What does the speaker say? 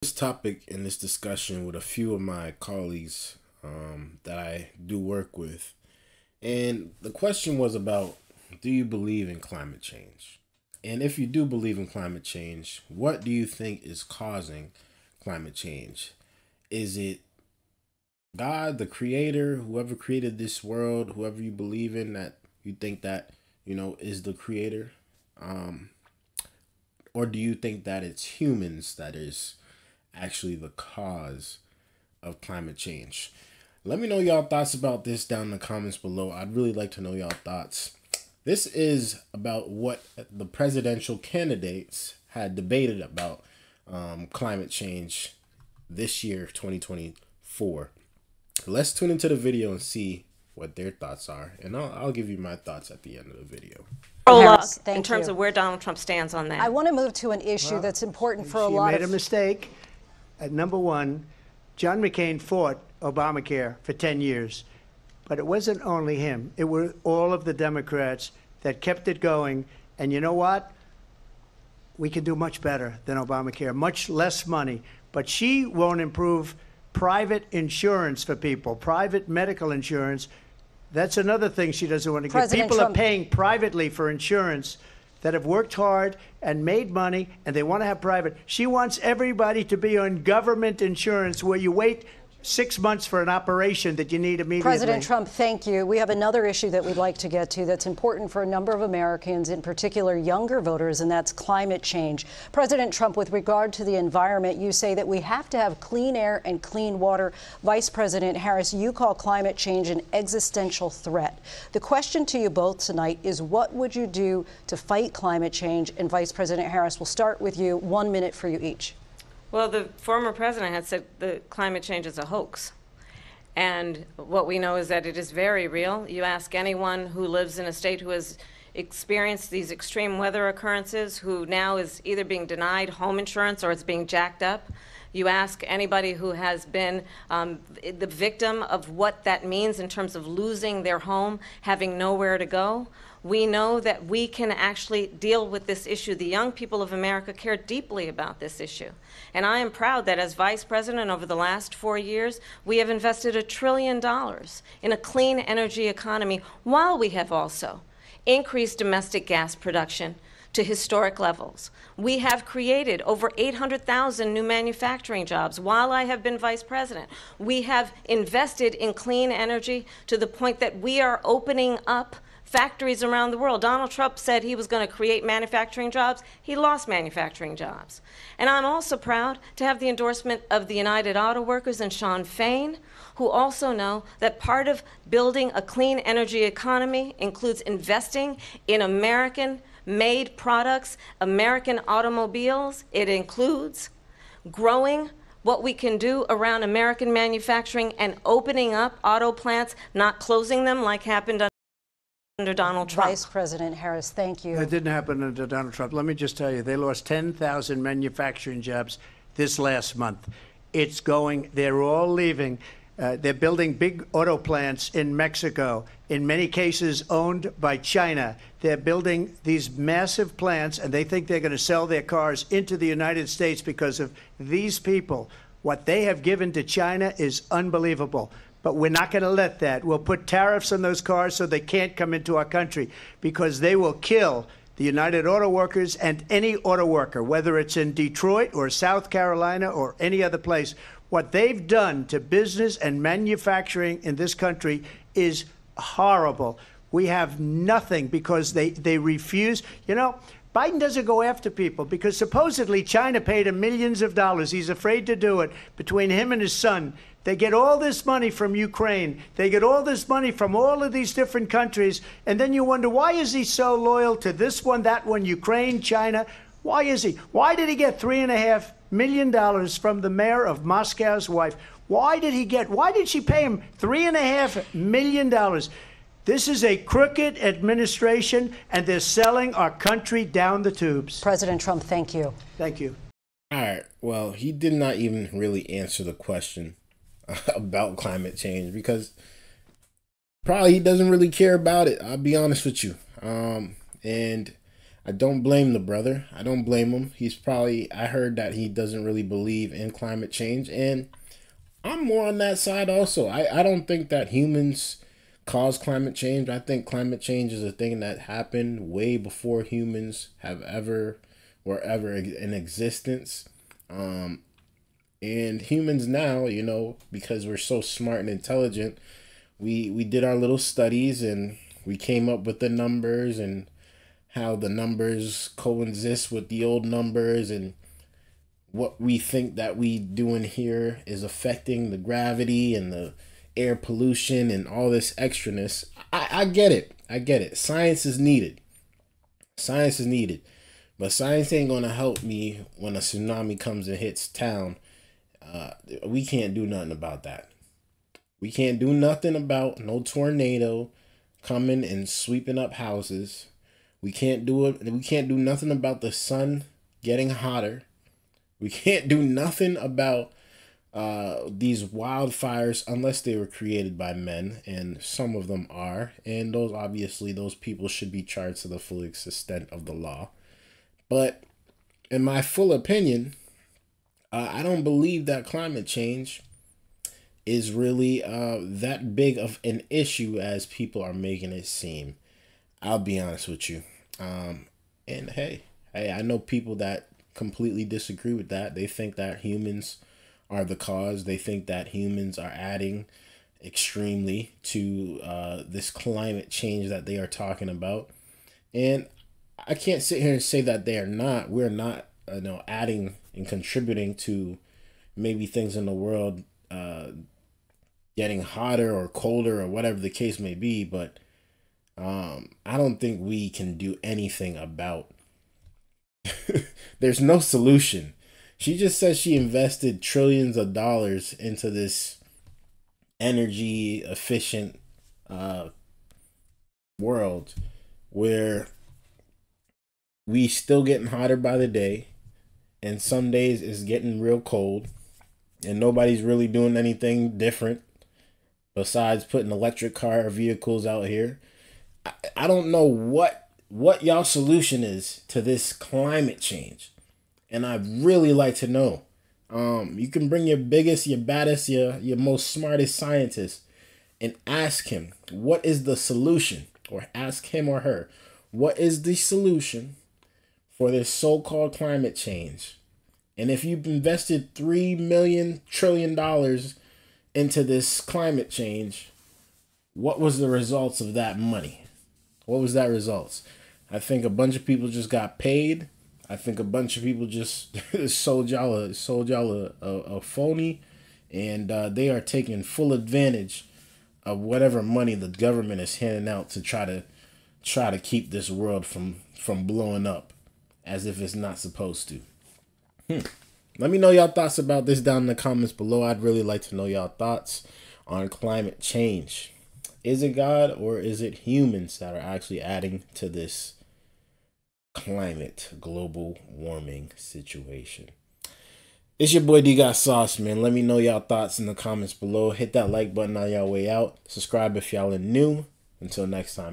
This topic in this discussion with a few of my colleagues that I do work with. And the question was about, do you believe in climate change? And if you do believe in climate change, what do you think is causing climate change? Is it God, the creator, whoever created this world, whoever you believe in that you think that, is the creator? Um, or do you think that it's humans that is actually the cause of climate change? Let me know y'all thoughts about this down in the comments below. I'd really like to know y'all thoughts. This is about what the presidential candidates had debated about climate change this year, 2024. Let's tune into the video and see what their thoughts are, and I'll give you my thoughts at the end of the video. Harris, in terms of where Donald Trump stands on that. I want to move to an issue that's important for a lot of... She made a mistake. At number one, John McCain fought Obamacare for 10 years. But it wasn't only him. It were all of the Democrats that kept it going. And you know what? We can do much better than Obamacare, much less money. But she won't improve private insurance for people, private medical insurance. That's another thing she doesn't want to get. People Trump are paying privately for insurance that have worked hard and made money, and they want to have private. She wants everybody to be on government insurance where you wait 6 months for an operation that you need immediately. President Trump, thank you. We have another issue that we'd like to get to that's important for a number of Americans, in particular younger voters, and that's climate change. President Trump, with regard to the environment, you say that we have to have clean air and clean water. Vice President Harris, you call climate change an existential threat. The question to you both tonight is, what would you do to fight climate change? And Vice President Harris, we'll start with you. 1 minute for you each. Well, the former president had said that climate change is a hoax. And what we know is that it is very real. You ask anyone who lives in a state who has experienced these extreme weather occurrences, who now is either being denied home insurance or it's being jacked up. You ask anybody who has been the victim of what that means in terms of losing their home, having nowhere to go. We know that we can actually deal with this issue. The young people of America care deeply about this issue. And I am proud that as vice president over the last 4 years, we have invested $1 trillion in a clean energy economy, while we have also increased domestic gas production to historic levels. We have created over 800,000 new manufacturing jobs while I have been vice president. We have invested in clean energy to the point that we are opening up factories around the world. Donald Trump said he was going to create manufacturing jobs. He lost manufacturing jobs. And I'm also proud to have the endorsement of the United Auto Workers and Sean Fain, who also know that part of building a clean energy economy includes investing in American-made products, American automobiles. It includes growing what we can do around American manufacturing and opening up auto plants, not closing them like happened under Donald Trump. Vice President Harris, thank you. It didn't happen under Donald Trump. Let me just tell you, they lost 10,000 manufacturing jobs this last month. It's going, they're all leaving. They're building big auto plants in Mexico, in many cases owned by China. They're building these massive plants, and they think they're going to sell their cars into the United States because of these people. What they have given to China is unbelievable. But we're not going to let that. We'll put tariffs on those cars so they can't come into our country, because they will kill the United Auto Workers and any auto worker, whether it's in Detroit or South Carolina or any other place. What they've done to business and manufacturing in this country is horrible. We have nothing because they refuse. You know, Biden doesn't go after people because supposedly China paid him millions of dollars. He's afraid to do it. Between him and his son, they get all this money from Ukraine. They get all this money from all of these different countries. And then you wonder, why is he so loyal to this one, that one, Ukraine, China? Why is he? Why did he get $3.5 million from the mayor of Moscow's wife? Why did she pay him $3.5 million? This is a crooked administration, and they're selling our country down the tubes. President Trump, thank you. Thank you. All right. Well, he did not even really answer the question about climate change, because probably he doesn't really care about it. I'll be honest with you. And I don't blame the brother. I don't blame him. He's probably, I heard that he doesn't really believe in climate change, and I'm more on that side also. I don't think that humans cause climate change. I think climate change is a thing that happened way before humans have ever were ever in existence. And humans now, you know, because we're so smart and intelligent, we did our little studies and we came up with the numbers and how the numbers coexist with the old numbers, and what we think that we doing here is affecting the gravity and the air pollution and all this extraness. I get it. I get it. Science is needed. Science is needed. But science ain't going to help me when a tsunami comes and hits town. We can't do nothing about that. We can't do nothing about no tornado coming and sweeping up houses. We can't do it. We can't do nothing about the sun getting hotter. We can't do nothing about these wildfires unless they were created by men, and some of them are. And those, obviously, those people should be charged to the full extent of the law. But in my full opinion, I don't believe that climate change is really that big of an issue as people are making it seem. I'll be honest with you. And hey, I know people that completely disagree with that. They think that humans are the cause. They think that humans are adding extremely to this climate change that they are talking about. And I can't sit here and say that they are not. We're not, adding and contributing to maybe things in the world getting hotter or colder or whatever the case may be. But I don't think we can do anything about. There's no solution. She just says she invested trillions of dollars into this energy efficient world where we still getting hotter by the day, and some days it's getting real cold, and nobody's really doing anything different besides putting electric car vehicles out here. I don't know what y'all solution is to this climate change, and I'd really like to know. You can bring your biggest, your baddest, your most smartest scientist and ask him what is the solution, or ask him or her what is the solution for this so-called climate change. And if you've invested $3 trillion into this climate change, what was the results of that money? What was that results? I think a bunch of people just got paid. I think a bunch of people just sold y'all a phony, and they are taking full advantage of whatever money the government is handing out to try to keep this world from blowing up as if it's not supposed to. Let me know y'all thoughts about this down in the comments below. I'd really like to know y'all thoughts on climate change. Is it God or is it humans that are actually adding to this climate global warming situation? It's your boy Dgotsauce, man. Let me know y'all thoughts in the comments below. Hit that like button on y'all way out. Subscribe if y'all are new. Until next time.